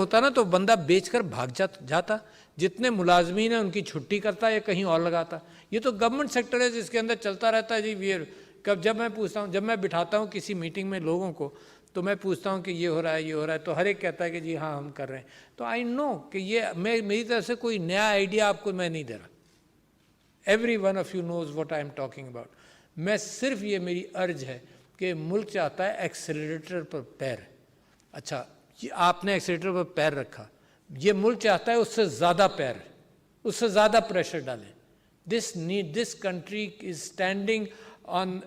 होता ना तो बंदा बेचकर भाग जाता, जितने मुलाजमीन हैं उनकी छुट्टी करता या कहीं और लगाता। ये तो गवर्नमेंट सेक्टर है जिसके अंदर चलता रहता है जी। जब मैं पूछता हूँ, जब मैं बिठाता हूँ किसी मीटिंग में लोगों को, तो मैं पूछता हूँ कि ये हो रहा है, ये हो रहा है, तो हर एक कहता है कि जी हाँ हम कर रहे हैं। तो आई नो कि ये मेरी तरफ से कोई नया आइडिया आपको मैं नहीं दे रहा। Every one of you knows what I am talking about. मैं सिर्फ ये मेरी अर्ज है कि मुल्क चाहता है एक्सेलरेटर पर पैर। अच्छा, ये आपने एक्सेलरेटर पर पैर रखा, ये मुल्क चाहता है उससे ज़्यादा पैर, उससे ज़्यादा प्रेशर डालें। This country is standing on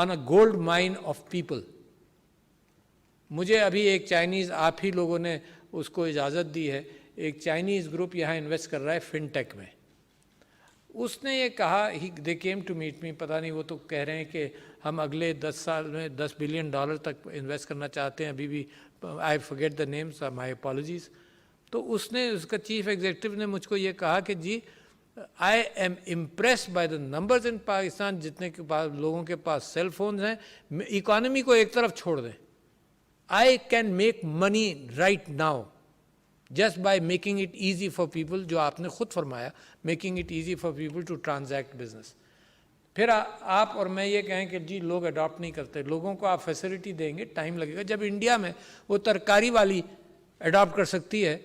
a gold mine of people. मुझे अभी एक चाइनीज़, आप ही लोगों ने उसको इजाज़त दी है, एक चाइनीज़ ग्रुप यहाँ इन्वेस्ट कर रहा है फिनटेक में। उसने ये कहा, दे केम टू मीट मी, पता नहीं वो तो कह रहे हैं कि हम अगले 10 साल में $10 बिलियन तक इन्वेस्ट करना चाहते हैं। अभी भी I forget the names, my apologies. तो उसने, उसका चीफ एग्जीक्यूटिव ने मुझको ये कहा कि जी I am impressed by the numbers in Pakistan, जितने के पास लोगों के पास सेल फोन्स हैं, इकॉनमी को एक तरफ छोड़ दें, I can make money right now just by making it easy for people, जो आपने खुद फरमाया, making it easy for people to transact business। फिर आप और मैं ये कहें कि जी लोग अडॉप्ट नहीं करते, लोगों को आप फैसिलिटी देंगे, टाइम लगेगा। जब इंडिया में वो तरकारी वाली अडॉप्ट कर सकती है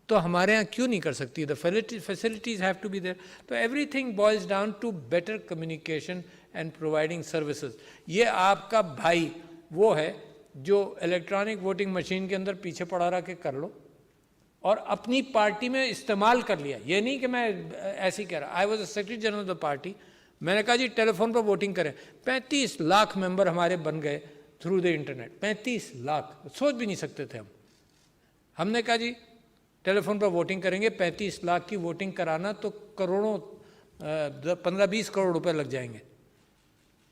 तो हमारे यहाँ क्यों नहीं कर सकती? The facilities have to be there. तो everything boils down to better communication and providing services. ये आपका भाई वो है जो इलेक्ट्रॉनिक वोटिंग मशीन के अंदर पीछे पड़ा रहा के कर लो और अपनी पार्टी में इस्तेमाल कर लिया। ये नहीं कि मैं ऐसे ही कह रहा। I was secretary general of the party, मैंने कहा जी टेलीफोन पर वोटिंग करें। 35 लाख मेंबर हमारे बन गए थ्रू द इंटरनेट। 35 लाख, सोच भी नहीं सकते थे हम। हमने कहा जी टेलीफोन पर वोटिंग करेंगे, 35 लाख की वोटिंग कराना तो करोड़ों, 15-20 करोड़ रुपए लग जाएंगे।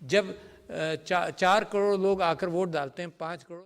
जब 4 करोड़ लोग आकर वोट डालते हैं, 5 करोड़।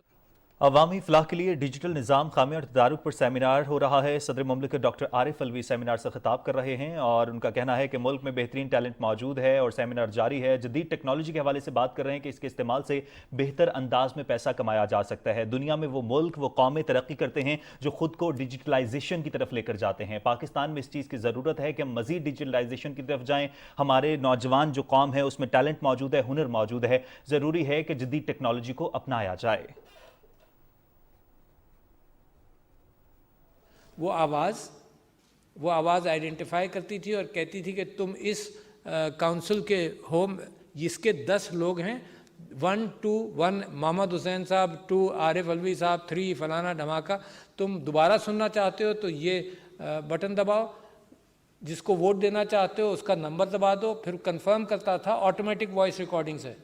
अवामी फलाह के लिए डिजिटल निज़ाम खामी और तदारुक पर सेमिनार हो रहा है। सदर मुमलिकत डॉक्टर आरिफ अलवी सेमिनार से खिताब कर रहे हैं और उनका कहना है कि मुल्क में बेहतरीन टैलेंट मौजूद है और सेमिनार जारी है। जदीद टेक्नोलॉजी के हवाले से बात कर रहे हैं कि इसके इस्तेमाल से बेहतर अंदाज में पैसा कमाया जा सकता है। दुनिया में वो मुल्क, वो कौमें तरक्की करते हैं जो खुद को डिजिटलाइजेशन की तरफ लेकर जाते हैं। पाकिस्तान में इस चीज़ की ज़रूरत है कि हम मजीद डिजिटलाइजेशन की तरफ जाएँ। हमारे नौजवान जो कौम है उसमें टैलेंट मौजूद है, हुनर मौजूद है। ज़रूरी है कि जदीद टेक्नोलॉजी को अपनाया जाए। वो आवाज़ आइडेंटिफाई करती थी और कहती थी कि तुम इस काउंसिल के होम, इसके 10 लोग हैं, 1 2 1 मोहम्मद हुसैन साहब, 2 आरिफ अलवी साहब, 3 फलाना धमाका। तुम दोबारा सुनना चाहते हो तो ये बटन दबाओ, जिसको वोट देना चाहते हो उसका नंबर दबा दो। फिर कंफर्म करता था ऑटोमेटिक वॉइस रिकॉर्डिंग से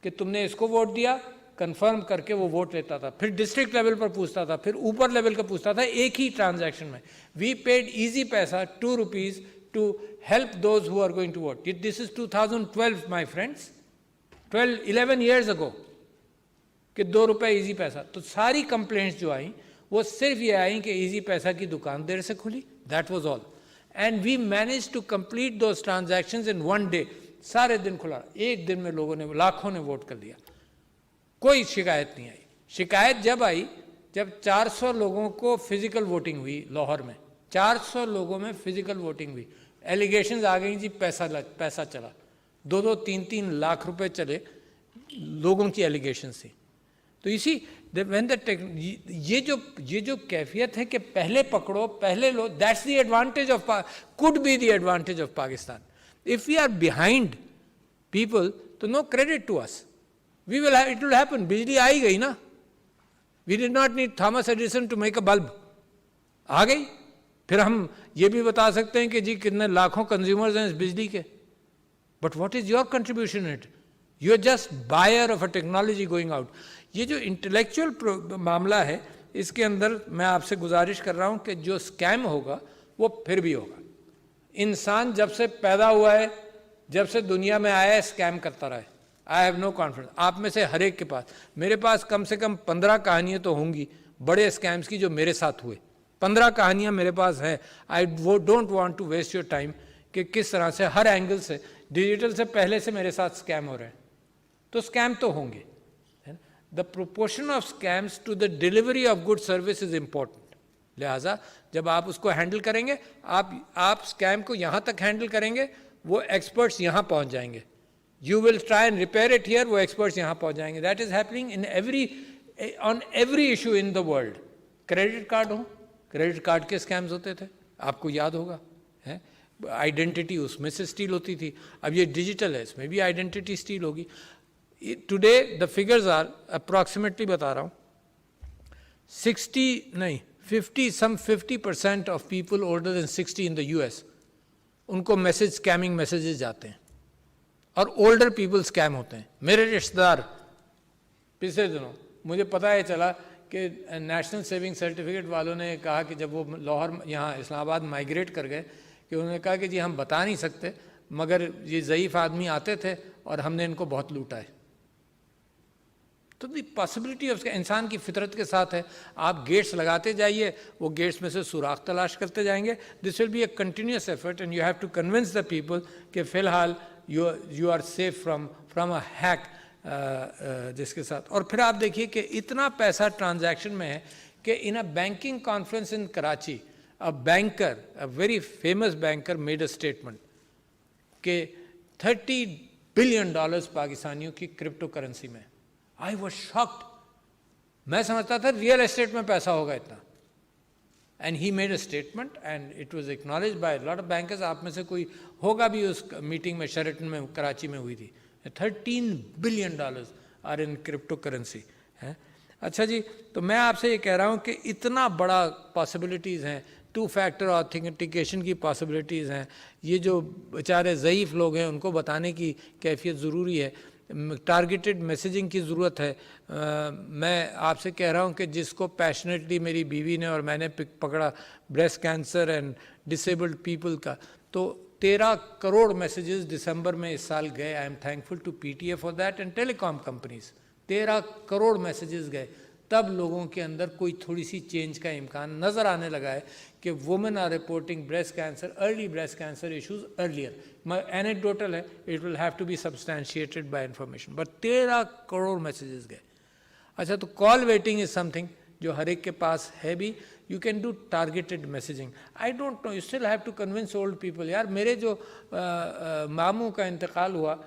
कि तुमने इसको वोट दिया, कंफर्म करके वो वोट लेता था। फिर डिस्ट्रिक्ट लेवल पर पूछता था, फिर ऊपर लेवल का पूछता था, एक ही ट्रांजैक्शन में। We paid Easypaisa, 2 rupees to help those who are going to vote. This is 2012 my friends, 11 years ago, कि 2 रुपये ईजी पैसा। तो सारी कंप्लेंट्स जो आई वो सिर्फ ये आई कि ईजी पैसा की दुकान देर से खुली, that was all. And we manage to complete those transactions in 1 day. सारे दिन खुला, एक दिन में लोगों ने, लाखों ने वोट कर दिया, कोई शिकायत नहीं आई। शिकायत जब आई जब 400 लोगों को फिजिकल वोटिंग हुई लाहौर में, 400 लोगों में फिजिकल वोटिंग हुई। एलिगेशंस आ गई जी पैसा चला, 2-2, 3-3 लाख रुपए चले, लोगों की एलिगेशंस थी। तो इसी ये जो कैफियत है कि पहले पकड़ो, पहले लो, that's the advantage of, could be the advantage of Pakistan. If we are behind people तो no credit to us. It will happen. बिजली आई गई ना, we did not need Thomas Edison to make a bulb, आ गई। फिर हम ये भी बता सकते हैं कि जी कितने लाखों कंज्यूमर्स हैं इस बिजली के, but what is your contribution it? You are just buyer of a technology going out. ये जो इंटेलेक्चुअल मामला है, इसके अंदर मैं आपसे गुजारिश कर रहा हूँ कि जो स्कैम होगा वो फिर भी होगा। इंसान जब से पैदा हुआ है, जब से दुनिया में आया है, स्कैम करता रहा है। I have no confidence. आप में से हर एक के पास, मेरे पास कम से कम 15 कहानियाँ तो होंगी बड़े स्कैम्स की जो मेरे साथ हुए। 15 कहानियाँ मेरे पास हैं। I don't want to waste your time कि किस तरह से हर एंगल से, डिजिटल से पहले से मेरे साथ स्कैम हो रहे हैं। तो स्कैम तो होंगे। The proportion of scams to the delivery of good service is important. लिहाजा जब आप उसको हैंडल करेंगे, आप स्कैम को यहाँ तक हैंडल करेंगे, वो एक्सपर्ट्स यहाँ पहुँच जाएंगे. You will try and repair it here, वो experts यहाँ पहुँच जाएंगे. That is happening on every issue in the world. Credit card हो, क्रेडिट कार्ड के स्कैम्स होते थे, आपको याद होगा, है? आइडेंटिटी उसमें से स्टील होती थी. अब ये डिजिटल है, इसमें भी आइडेंटिटी स्टील होगी. Today the figures are approximately बता रहा हूँ, 50% of people older than 60 in the US, उनको मैसेज स्कैमिंग मैसेजेस जाते हैं और ओल्डर पीपल स्कैम होते हैं. मेरे रिश्तेदार पिछले दिनों मुझे पता है चला कि नेशनल सेविंग सर्टिफिकेट वालों ने कहा कि जब वो लाहौर यहाँ इस्लामाबाद माइग्रेट कर गए कि उन्होंने कहा कि जी हम बता नहीं सकते, मगर ये ज़ईफ़ आदमी आते थे और हमने इनको बहुत लूटा है. तो दी पॉसिबिलिटी ऑफ इंसान की फितरत के साथ है. आप गेट्स लगाते जाइए, वो गेट्स में से सुराख तलाश करते जाएंगे. This will be a continuous effort and you have to convince the people कि फ़िलहाल you are safe from a hack जिसके साथ. और फिर आप देखिए कि इतना पैसा ट्रांजैक्शन में है कि in a banking conference in Karachi, a banker, a very famous banker made a statement कि $30 बिलियन पाकिस्तानियों की क्रिप्टो करेंसी में. I was shocked. मैं समझता था रियल एस्टेट में पैसा होगा इतना. And he made a statement and it was acknowledged by a lot of bankers. आप में से कोई होगा भी उस मीटिंग में, शेरेटन में, कराची में हुई थी. $13 billion are in crypto currency है. अच्छा जी, तो मैं आपसे ये कह रहा हूँ कि इतना बड़ा पॉसिबिलिटीज़ हैं, 2 फैक्टर ऑथेंटिकेशन की पॉसिबिलिटीज़ हैं. ये जो बेचारे ज़ईफ़ लोग हैं उनको बताने की कैफियत ज़रूरी है. टारगेटेड मैसेजिंग की ज़रूरत है. मैं आपसे कह रहा हूँ कि जिसको पैशनेटली मेरी बीवी ने और मैंने पकड़ा breast cancer and disabled people का, तो 13 करोड़ मैसेजेस दिसंबर में इस साल गए. I am thankful to PTA for that and telecom companies. 13 crore messages गए. तब लोगों के अंदर कोई थोड़ी सी चेंज का इम्कान नज़र आने लगा है कि women are reporting breast cancer, early breast cancer issues earlier. Anecdotal है, it will have to be substantiated by information, but 13 crore messages गए. अच्छा, तो कॉल वेटिंग इज समथिंग जो हर एक के पास है भी. You can do targeted messaging. I don't know, you still have to convince old people. यार मेरे जो मामू का इंतकाल हुआ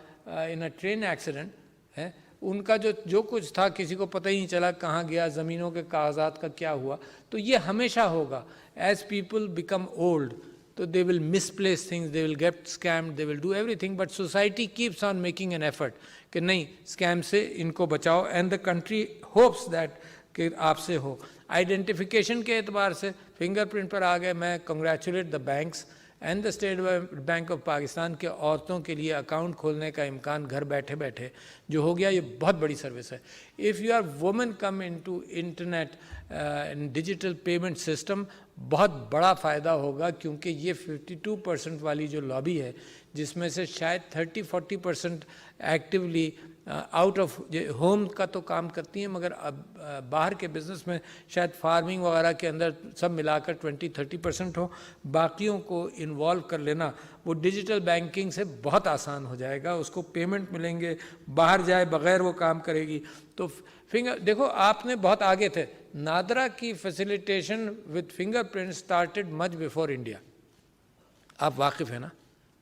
इन अ ट्रेन एक्सीडेंट है, उनका जो कुछ था किसी को पता ही नहीं चला कहाँ गया, ज़मीनों के कागजात का क्या हुआ. तो ये हमेशा होगा. एज पीपल बिकम ओल्ड, तो they will misplace things, they will get scammed, they will do everything. But society keeps on making an effort कि नहीं, स्कैम से इनको बचाओ. And the country hopes that कि आपसे हो. आइडेंटिफिकेशन के एतबार से फिंगरप्रिंट पर आ गए. मैं congratulate the banks and the state bank of Pakistan के औरतों के लिए अकाउंट खोलने का इम्कान घर बैठे बैठे जो हो गया, ये बहुत बड़ी सर्विस है. If you are women come into internet and digital payment system, बहुत बड़ा फ़ायदा होगा. क्योंकि ये 52% वाली जो लॉबी है, जिसमें से शायद 30-40% एक्टिवली आउट ऑफ होम का तो काम करती हैं, मगर अब बाहर के बिज़नेस में शायद फार्मिंग वगैरह के अंदर सब मिलाकर 20-30% हो. बाकियों को इन्वॉल्व कर लेना वो डिजिटल बैंकिंग से बहुत आसान हो जाएगा. उसको पेमेंट मिलेंगे, बाहर जाए बग़ैर वो काम करेगी. तो देखो, आपने बहुत आगे थे. नादरा की facilitation with fingerprint started much before India. आप वाकिफ़ है ना?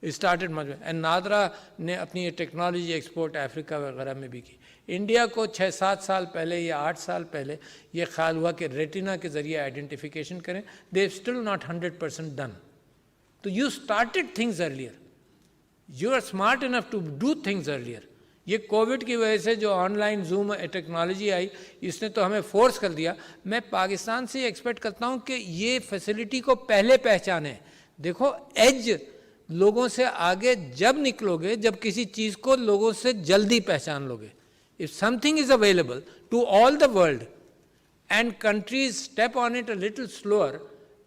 Started much. एंड नादरा ने अपनी ये टेक्नोलॉजी एक्सपोर्ट अफ्रीका वगैरह में भी की. इंडिया को 6-7 साल पहले या 8 साल पहले ये ख्याल हुआ कि रेटिना के ज़रिए आइडेंटिफिकेशन करें. They still not 100% done. तो you started things earlier, you are smart enough to do things earlier. ये कोविड की वजह से जो ऑनलाइन जूम टेक्नोलॉजी आई, इसने तो हमें फोर्स कर दिया. मैं पाकिस्तान से एक्सपेक्ट करता हूँ कि ये फैसिलिटी को पहले पहचाने. देखो, एज लोगों से आगे जब निकलोगे, जब किसी चीज़ को लोगों से जल्दी पहचान लोगे. If something is available to all the world and countries step on it a little slower,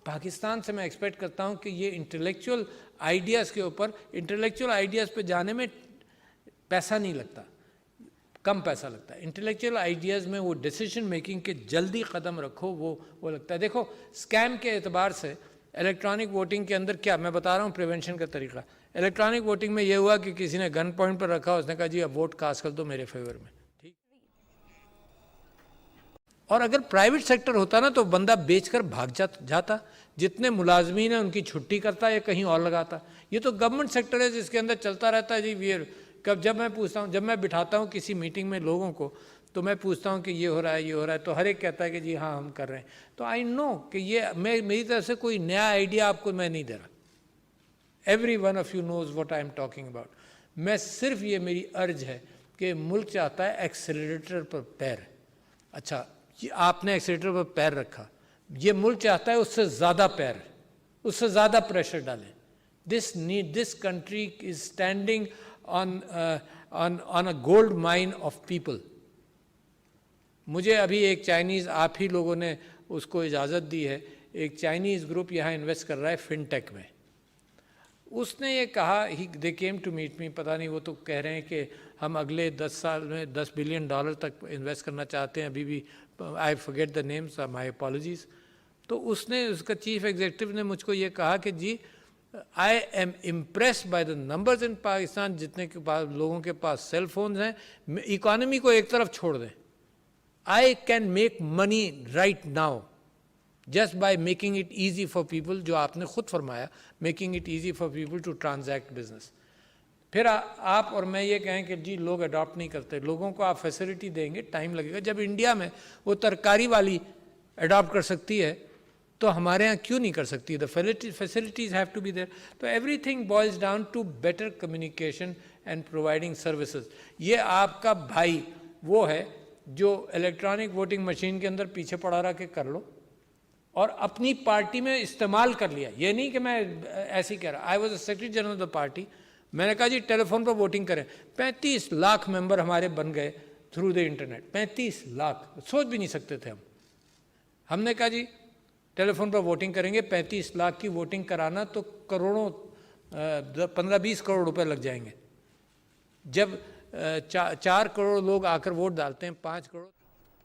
Pakistan से मैं एक्सपेक्ट करता हूँ कि ये इंटेलेक्चुअल आइडियाज़ के ऊपर, इंटेलेक्चुअल आइडियाज़ पे जाने में पैसा नहीं लगता, कम पैसा लगता है. इंटेलेक्चुअल आइडियाज़ में वो डिसीजन मेकिंग के जल्दी कदम रखो, वो लगता है. देखो, स्कैम के एतबार से इलेक्ट्रॉनिक वोटिंग के अंदर क्या मैं बता रहा हूँ प्रिवेंशन का तरीका. इलेक्ट्रॉनिक वोटिंग में ये हुआ कि किसी ने गन पॉइंट पर रखा, उसने कहा जी अब वोट कास्ट कर दो मेरे फेवर में, ठीक. और अगर प्राइवेट सेक्टर होता ना तो बंदा बेचकर भाग जाता, जितने मुलाजमीन हैं उनकी छुट्टी करता या कहीं और लगाता। ये तो गवर्नमेंट सेक्टर है जिसके अंदर चलता रहता है जी। जब मैं पूछता हूँ, जब मैं बिठाता हूँ किसी मीटिंग में लोगों को, तो मैं पूछता हूँ कि ये हो रहा है, ये हो रहा है, तो हर एक कहता है कि जी हाँ हम कर रहे हैं। तो आई नो कि ये मेरी तरफ से कोई नया आइडिया आपको मैं नहीं दे रहा। Every one of you knows what I am talking about. मैं सिर्फ ये मेरी अर्ज है कि मुल्क चाहता है एक्सेलरेटर पर पैर। अच्छा, ये आपने एक्सेलरेटर पर पैर रखा, ये मुल्क चाहता है उससे ज़्यादा पैर, उससे ज़्यादा प्रेशर डालें। This country is standing on a gold mine of people. मुझे अभी एक चाइनीज़, आप ही लोगों ने उसको इजाज़त दी है, एक चाइनीज़ ग्रुप यहाँ इन्वेस्ट कर रहा है फिनटेक में। उसने ये कहा, दे केम टू मीट मी, पता नहीं वो तो कह रहे हैं कि हम अगले 10 साल में $10 बिलियन तक इन्वेस्ट करना चाहते हैं। अभी भी I forget the names, my apologies. तो उसने, उसका चीफ एग्जीक्यूटिव ने मुझको ये कहा कि जी I am impressed by the numbers in Pakistan, जितने के पास लोगों के पास सेल फोन्स हैं, इकॉनमी को एक तरफ छोड़ दें, I can make money right now just by making it easy for people, जो आपने खुद फरमाया, making it easy for people to transact business। फिर आप और मैं ये कहें कि जी लोग अडॉप्ट नहीं करते, लोगों को आप फैसिलिटी देंगे, टाइम लगेगा। जब इंडिया में वो तरकारी वाली अडॉप्ट कर सकती है तो हमारे यहाँ क्यों नहीं कर सकती? The facilities have to be there. तो everything boils down to better communication and providing services. ये आपका भाई वो है जो इलेक्ट्रॉनिक वोटिंग मशीन के अंदर पीछे पड़ा रहा के कर लो, और अपनी पार्टी में इस्तेमाल कर लिया। ये नहीं कि मैं ऐसे ही कह रहा। I was the secretary general of the party. मैंने कहा जी टेलीफोन पर वोटिंग करें। 35 लाख मेंबर हमारे बन गए थ्रू द इंटरनेट। 35 लाख, सोच भी नहीं सकते थे हम। हमने कहा जी टेलीफोन पर वोटिंग करेंगे, 35 लाख की वोटिंग कराना तो करोड़ों, 15-20 करोड़ रुपए लग जाएंगे। जब 4 करोड़ लोग आकर वोट डालते हैं, 5 करोड़।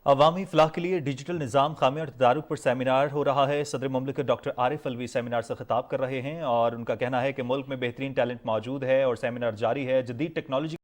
अवामी फलाह के लिए डिजिटल निज़ाम खामी और तदारुक पर सेमिनार हो रहा है। सदर मुमलिकत डॉक्टर आरिफ अलवी सेमिनार से खिताब कर रहे हैं और उनका कहना है कि मुल्क में बेहतरीन टैलेंट मौजूद है और सेमिनार जारी है। जदीद टेक्नोलॉजी